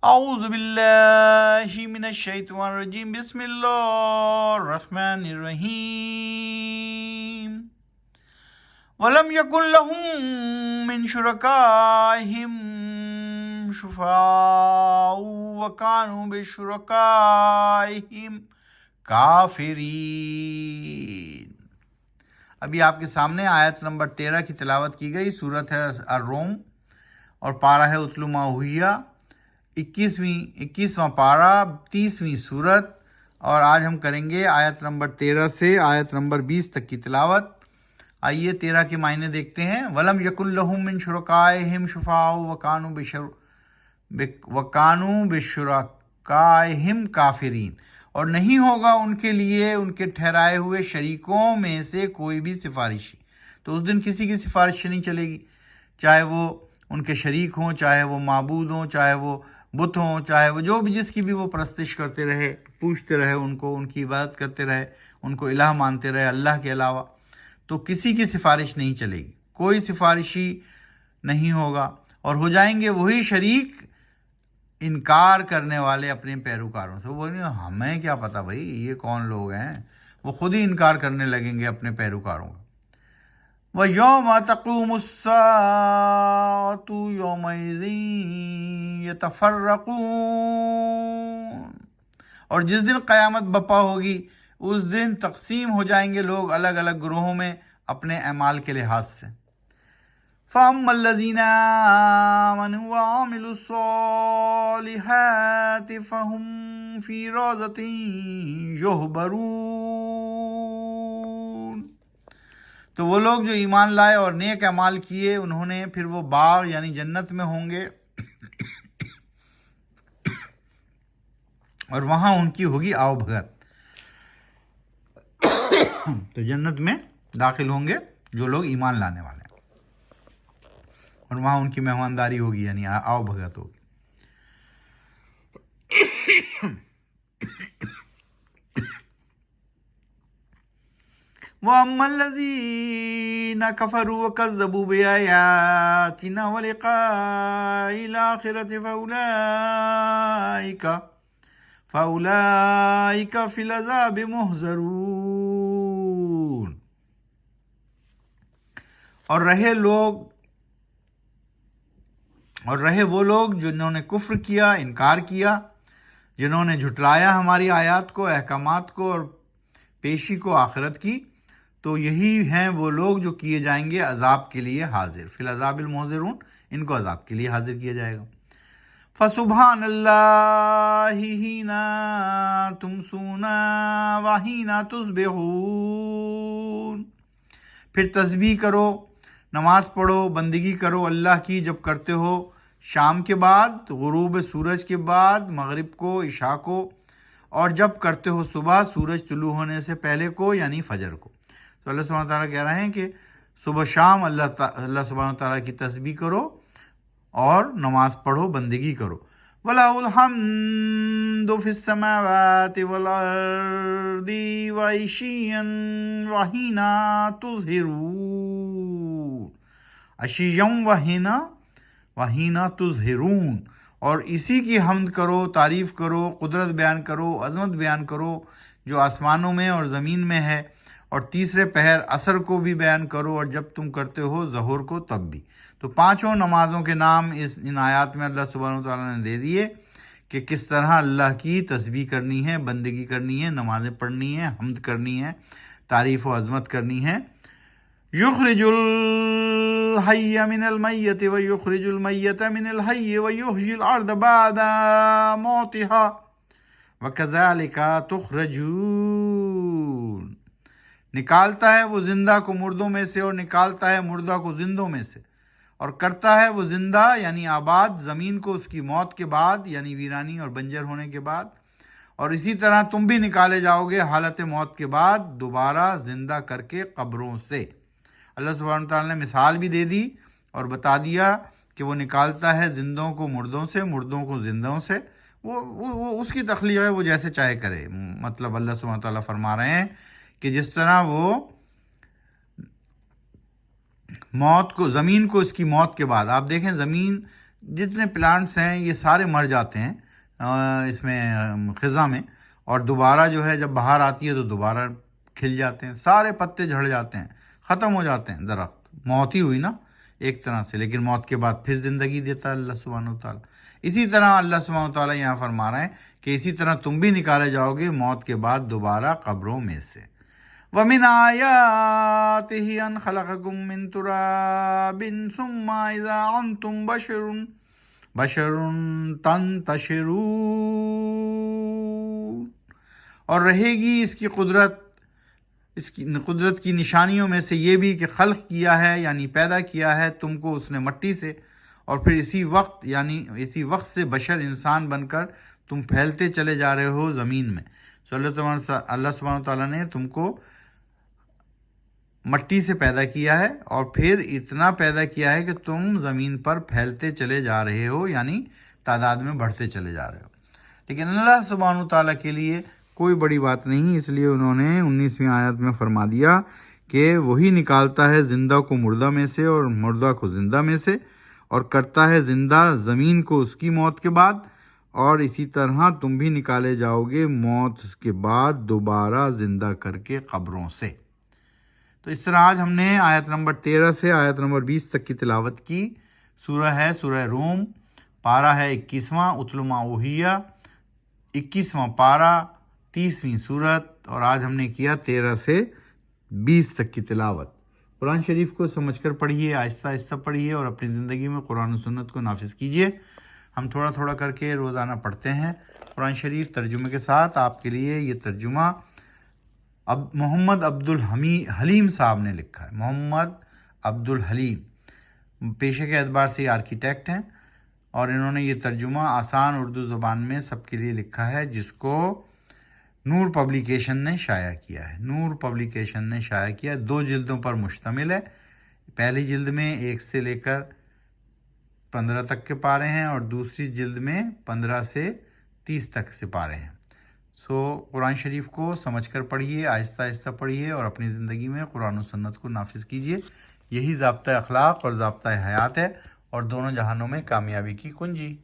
اعوذ باللہ من الشیطان الرجیم بسم اللہ الرحمن الرحیم ولم یکن لهم من شرکائہم شفعاء وکانوا بشرکائہم کافرین۔ ابھی آپ کے سامنے آیت نمبر 13 کی تلاوت کی گئی۔ سورت ہے الروم اور پارہ ہے اتل ما اوحی، 21واں پارہ، 30ویں سورت، اور آج ہم کریں گے آیت نمبر 13 سے آیت نمبر 20 تک کی تلاوت۔ آئیے 13 کے معنی دیکھتے ہیں۔ وَلَمْ يَكُنْ لَهُم مِّن شُرَكَائِهِمْ شُفَعَاءُ وَكَانُوا بِشُرَكَائِهِمْ كَافِرِينَ، اور نہیں ہوگا ان کے لیے ان کے ٹھہرائے ہوئے شریکوں میں سے کوئی بھی سفارشی۔ تو اس دن کسی کی سفارش نہیں چلے گی، چاہے وہ ان کے شریک ہوں، چاہے وہ معبود ہوں، چاہے وہ بت ہوں، چاہے وہ جو بھی جس کی بھی وہ پرستش کرتے رہے، پوچھتے رہے ان کو، ان کی عبادت کرتے رہے، ان کو الہ مانتے رہے اللہ کے علاوہ، تو کسی کی سفارش نہیں چلے گی، کوئی سفارشی نہیں ہوگا، اور ہو جائیں گے وہی شریک انکار کرنے والے اپنے پیروکاروں سے۔ وہ بولیں گے ہمیں کیا پتہ بھائی یہ کون لوگ ہیں، وہ خود ہی انکار کرنے لگیں گے اپنے پیروکاروں کا۔ وَيَوْمَ تَقُومُ السَّاعَةُ يَوْمَئِذٍ يَتَفَرَّقُونَ، اور جس دن قیامت بپا ہوگی اس دن تقسیم ہو جائیں گے لوگ الگ الگ گروہوں میں اپنے اعمال کے لحاظ سے۔ فَأَمَّا الَّذِينَ آمَنُوا وَعَمِلُوا الصَّالِحَاتِ فَهُمْ فِي رَوْضَةٍ يُحْبَرُونَ، تو وہ لوگ جو ایمان لائے اور نیک اعمال کیے انہوں نے، پھر وہ باغ یعنی جنت میں ہوں گے، اور وہاں ان کی ہوگی آؤ بھگت۔ تو جنت میں داخل ہوں گے جو لوگ ایمان لانے والے ہیں، اور وہاں ان کی مہمانداری ہوگی یعنی آؤ بھگت ہوگی۔ وَأَمَّا الَّذِينَ كَفَرُوا وَكَذَّبُوا بِآيَاتِنَا وَلِقَاءِ الْآخِرَةِ فَأُولَئِكَ فِي الْعَذَابِ مُحْضَرُونَ، اور رہے وہ لوگ جنہوں نے کفر کیا، انکار کیا، جنہوں نے جھٹلایا ہماری آیات کو، احکامات کو اور پیشی کو آخرت کی، تو یہی ہیں وہ لوگ جو کیے جائیں گے عذاب کے لیے حاضر۔ فی العذاب المحضرون، ان کو عذاب کے لیے حاضر کیا جائے گا۔ فَسُبْحَانَ اللَّهِ حِينَ تُمْسُونَ وَحِينَ تُصْبِحُونَ، پھر تسبیح کرو، نماز پڑھو، بندگی کرو اللہ کی جب کرتے ہو شام کے بعد، غروب سورج کے بعد، مغرب کو، عشاء کو، اور جب کرتے ہو صبح سورج طلوع ہونے سے پہلے کو یعنی فجر کو۔ تو اللہ سبحانہ تعالیٰ کہہ رہے ہیں کہ صبح شام اللہ سبحانہ تعالیٰ کی تسبیح کرو اور نماز پڑھو، بندگی کرو۔ وَلَهُ الْحَمْدُ فِي السَّمَاوَاتِ وَالْأَرْضِ وَعِشِيًّا وَحِينَ تُظْهِرُونَ، عشیًّا وحین تظہرون، اور اسی کی حمد کرو، تعریف کرو، قدرت بیان کرو، عظمت بیان کرو جو آسمانوں میں اور زمین میں ہے، اور تیسرے پہر عصر کو بھی بیان کرو، اور جب تم کرتے ہو ظہر کو تب بھی۔ تو پانچوں نمازوں کے نام ان آیات میں اللہ سبحانہ وتعالیٰ نے دے دیے کہ کس طرح اللہ کی تسبیح کرنی ہے، بندگی کرنی ہے، نمازیں پڑھنی ہیں، حمد کرنی ہے، تعریف و عظمت کرنی ہے۔ یخرج الحی من المیت ویخرج المیت من الحی ویحیی الارض بعد موتها وکذالک تخرجون، نکالتا ہے وہ زندہ کو مردوں میں سے اور نکالتا ہے مردہ کو زندوں میں سے، اور کرتا ہے وہ زندہ یعنی آباد زمین کو اس کی موت کے بعد یعنی ویرانی اور بنجر ہونے کے بعد، اور اسی طرح تم بھی نکالے جاؤ گے حالت موت کے بعد دوبارہ زندہ کر کے قبروں سے۔ اللہ سبحانہ تعالیٰ نے مثال بھی دے دی اور بتا دیا کہ وہ نکالتا ہے زندوں کو مردوں سے، مردوں کو زندوں سے، وہ اس کی تخلیق ہے، وہ جیسے چاہے کرے۔ مطلب اللہ سبحانہ تعالیٰ فرما رہے ہیں کہ جس طرح وہ موت کو، زمین کو اس کی موت کے بعد، آپ دیکھیں زمین جتنے پلانٹس ہیں یہ سارے مر جاتے ہیں اس میں خزاں میں، اور دوبارہ جو ہے جب بہار آتی ہے تو دوبارہ کھل جاتے ہیں، سارے پتے جھڑ جاتے ہیں، ختم ہو جاتے ہیں درخت۔ موت ہی ہوئی نا ایک طرح سے، لیکن موت کے بعد پھر زندگی دیتا ہے اللہ سبحانہ و تعالیٰ۔ اسی طرح اللہ سبحانہ و تعالیٰ یہاں فرما رہے ہیں کہ اسی طرح تم بھی نکالے جاؤ گے موت کے بعد دوبارہ قبروں میں سے۔ وَمِنْ آيَاتِهِ أَنْ خَلَقَكُم مِّن تُرَابٍ ثُمَّ إِذَا أَنْتُمْ بَشَرٌ تَنْتَشِرُونَ، اور رہے گی اس کی قدرت کی نشانیوں میں سے یہ بھی کہ خلق کیا ہے یعنی پیدا کیا ہے تم کو اس نے مٹی سے، اور پھر اسی وقت سے بشر انسان بن کر تم پھیلتے چلے جا رہے ہو زمین میں۔ سو اللہ سبحانہ تعالیٰ نے تم کو مٹی سے پیدا کیا ہے اور پھر اتنا پیدا کیا ہے کہ تم زمین پر پھیلتے چلے جا رہے ہو، یعنی تعداد میں بڑھتے چلے جا رہے ہو۔ لیکن اللہ سبحانہ تعالیٰ کے لیے کوئی بڑی بات نہیں، اس لیے انہوں نے 19ویں آیت میں فرما دیا کہ وہی نکالتا ہے زندہ کو مردہ میں سے اور مردہ کو زندہ میں سے، اور کرتا ہے زندہ زمین کو اس کی موت کے بعد، اور اسی طرح تم بھی نکالے جاؤ گے موت کے بعد دوبارہ زندہ کر کے قبروں سے۔ تو اس طرح آج ہم نے آیت نمبر 13 سے آیت نمبر 20 تک کی تلاوت کی۔ سورہ ہے سورہ روم، پارہ ہے 21واں، اتل ما اوحیٰ 21واں پارہ، 30ویں سورت، اور آج ہم نے کیا 13 سے 20 تک کی تلاوت۔ قرآن شریف کو سمجھ کر پڑھیے، آہستہ آہستہ پڑھیے، اور اپنی زندگی میں قرآن و سنت کو نافذ کیجیے۔ ہم تھوڑا تھوڑا کر کے روزانہ پڑھتے ہیں قرآن شریف ترجمے کے ساتھ۔ آپ کے لیے یہ ترجمہ محمد عبدالحلیم صاحب نے لکھا ہے۔ محمد عبدالحلیم پیشے کے اعتبار سے آرکیٹیکٹ ہیں، اور انہوں نے یہ ترجمہ آسان اردو زبان میں سب کے لیے لکھا ہے، جس کو نور پبلیکیشن نے شائع کیا ہے۔ نور پبلیکیشن نے شائع کیا، 2 جلدوں پر مشتمل ہے۔ پہلی جلد میں 1 سے لے کر 15 تک کے پارے ہیں، اور دوسری جلد میں 15 سے 30 تک سے پارے ہیں۔ سو قرآن شریف کو سمجھ کر پڑھیے، آہستہ آہستہ پڑھیے، اور اپنی زندگی میں قرآن و سنت کو نافذ کیجیے۔ یہی ضابطۂ اخلاق اور ضابطۂ حیات ہے، اور دونوں جہانوں میں کامیابی کی کنجی۔